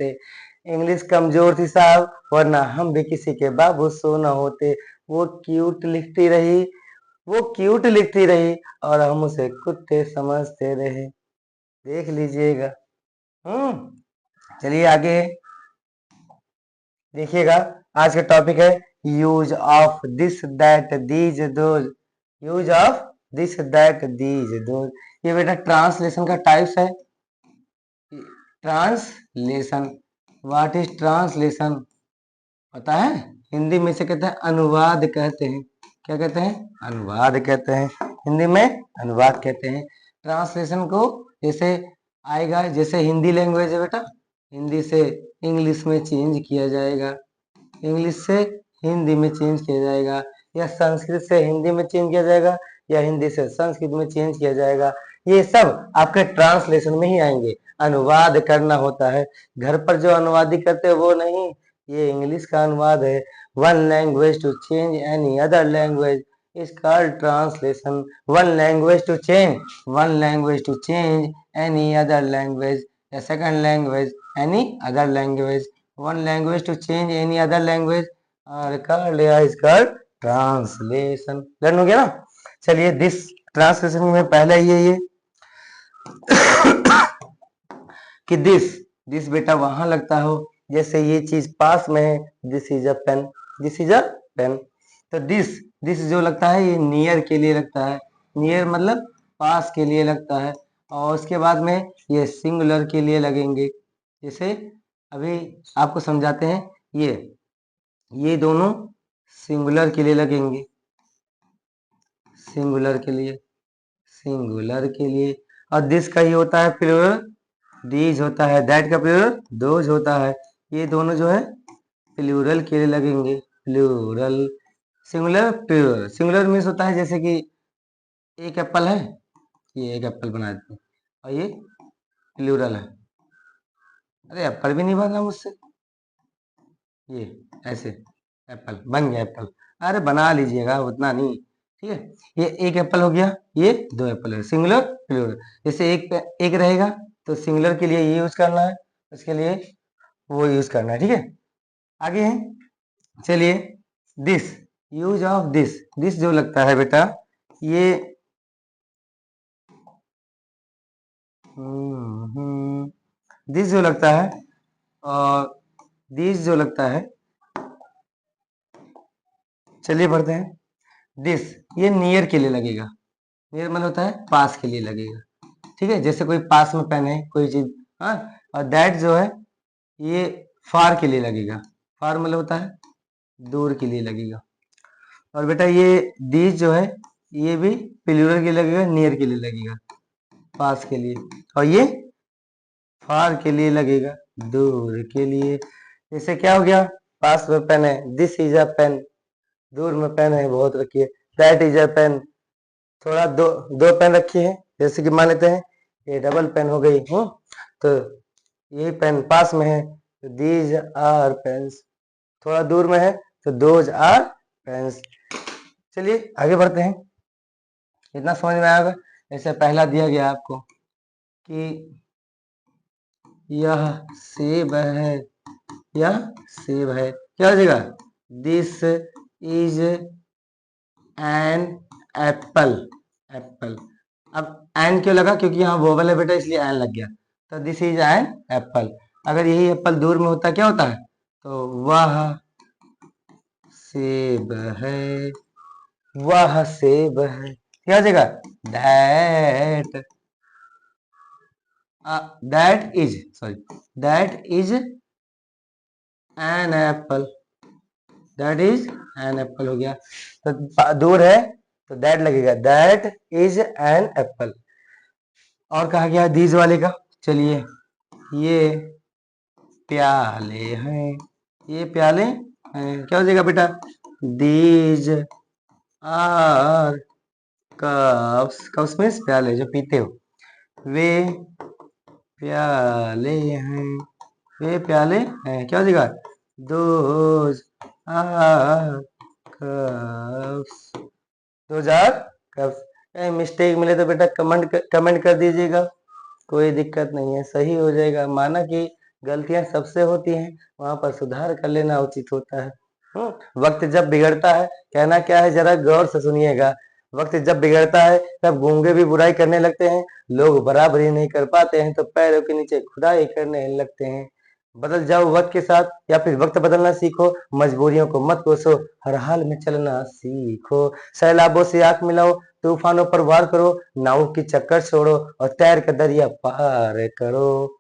होते। इंग्लिश कमजोर थी साहब, वरना हम भी किसी के बाबू सो न होते। वो क्यूट लिखती रही, वो क्यूट लिखती रही और हम उसे कुत्ते समझते रहे। देख लीजिएगा। चलिए आगे देखिएगा। आज का टॉपिक है use of this that these those. Use of this that these those, ये बेटा ट्रांसलेशन का टाइप्स है। ट्रांसलेशन, व्हाट इज ट्रांसलेशन पता है? हिंदी में से कहते हैं अनुवाद कहते हैं। क्या कहते हैं? अनुवाद कहते हैं। हिंदी में अनुवाद कहते हैं। ट्रांसलेशन को जैसे आएगा, जैसे हिंदी लैंग्वेज है बेटा, हिंदी से इंग्लिश में चेंज किया जाएगा, इंग्लिश से हिंदी में चेंज किया जाएगा, या संस्कृत से हिंदी में चेंज किया जाएगा, या हिंदी से संस्कृत में चेंज किया जाएगा। ये सब आपके ट्रांसलेशन में ही आएंगे। अनुवाद करना होता है। घर पर जो अनुवादी करते हैं वो नहीं, ये इंग्लिश का अनुवाद है। One language to change any other language is called translation. One language to change, one language to change any other language, या second language any other language, one language to change any other language are called is called translation. Learn हो गया ना? चलिए this translation में पहले ये कि this बेटा वहां लगता हो जैसे ये चीज पास में है, this is a pen, this is a pen. तो दिस जो लगता है ये नियर के लिए लगता है, नियर मतलब पास के लिए लगता है। और उसके बाद में ये सिंगुलर के लिए लगेंगे। जैसे अभी आपको समझाते हैं, ये दोनों सिंगुलर के लिए लगेंगे, सिंगुलर के लिए, सिंगुलर के लिए। और दिस का ये होता है प्लूरल, दीज होता है, दैट का प्लूरल दोज होता है। ये दोनों जो है प्लूरल के लिए लगेंगे, plural. Singular plural, singular means होता है जैसे कि एक एप्पल है, ये एक एप्पल बना देते हैं, और ये प्लूरल है। अरे एप्पल भी नहीं बना मुझसे, ये ऐसे एप्पल बन गया एप्पल। अरे बना लीजिएगा, उतना नहीं, ठीक है। ये एक एप्पल हो गया, ये दो एप्पल है, सिंगुलर प्लूरल। जैसे एक रहेगा तो सिंगुलर के लिए ये यूज करना है, उसके लिए वो यूज करना है, ठीक है। आगे है, चलिए दिस, यूज ऑफ दिस जो लगता है बेटा ये दिस जो लगता है और दिस जो लगता है, चलिए पढ़ते हैं। दिस ये नियर के लिए लगेगा, नियर मतलब होता है पास के लिए लगेगा, ठीक है। जैसे कोई पास में पेन है कोई चीज, हाँ। और दैट जो है ये फार के लिए लगेगा, फार मतलब होता है दूर के लिए लगेगा। और बेटा ये दीज जो है ये भी प्लूरल के लिए लगेगा, नियर के लिए लगेगा, पास के लिए। और ये फार के लिए लगेगा, दूर के लिए। जैसे क्या हो गया, पास में पेन है, दिस इज अ पेन, दूर में पेन है बहुत रखिए, दैट इज अ पेन, थोड़ा दो पेन रखी है। जैसे कि मान लेते हैं ये डबल पेन हो गई, तो यही पेन पास में है तो दीज आर पेन्स, थोड़ा दूर में है तो दोज आर पेन्स। चलिए आगे बढ़ते हैं। इतना समझ में आएगा। जैसे पहला दिया गया आपको कि यह सेब है, यह सेब है, क्या हो जाएगा, this is an apple, Apple. अब एन क्यों लगा, क्योंकि यहाँ वोवल है बेटा इसलिए एन लग गया। तो दिस इज एन एप्पल। अगर यही एप्पल दूर में होता क्या होता है, तो वह सेब है, वह सेब है, क्या हो जाएगा, that that is, sorry, that is an apple, that is an apple हो गया। तो दूर है तो दैट लगेगा, दैट इज एन एप्पल। और कहा गया दीज वाले का, चलिए ये प्याले हैं, ये प्याले हैं, क्या हो जाएगा बेटा, these are cups, cups means प्याले जो पीते हो, वे प्याले हैं, वे प्याले हैं, क्या हो जाएगा, those are cups, those are cups. कहीं मिस्टेक मिले तो बेटा कमेंट कर दीजिएगा, कोई दिक्कत नहीं है, सही हो जाएगा। माना कि गलतियां सबसे होती हैं, वहां पर सुधार कर लेना उचित होता है। वक्त जब बिगड़ता है, कहना क्या है जरा गौर से सुनिएगा। वक्त जब बिगड़ता है तब गूंगे भी बुराई करने लगते हैं, लोग बराबरी नहीं कर पाते हैं तो पैरों के नीचे खुदाई करने लगते हैं। बदल जाओ वक्त के साथ या फिर वक्त बदलना सीखो, मजबूरियों को मत कोसो, हर हाल में चलना सीखो। सैलाबों से आंख मिलाओ, तूफानों पर वार करो, नाव की चक्कर छोड़ो और तैर कर दरिया पार करो।